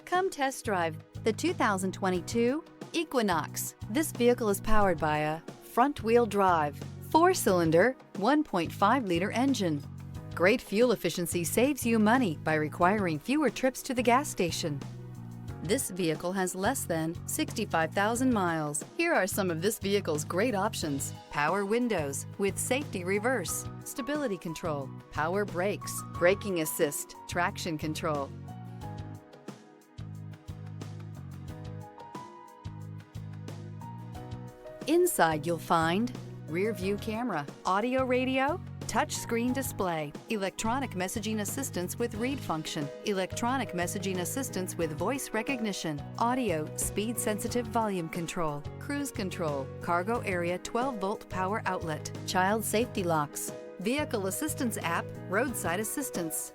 Come test drive the 2022 Equinox. This vehicle is powered by a front-wheel drive, 4-cylinder, 1.5-liter engine. Great fuel efficiency saves you money by requiring fewer trips to the gas station. This vehicle has less than 65,000 miles. Here are some of this vehicle's great options: power windows with safety reverse, stability control, power brakes, braking assist, traction control. Inside you'll find rear view camera, audio radio, touchscreen display, electronic messaging assistance with read function, electronic messaging assistance with voice recognition, audio speed sensitive volume control, cruise control, cargo area 12-volt power outlet, child safety locks, vehicle assistance app, roadside assistance.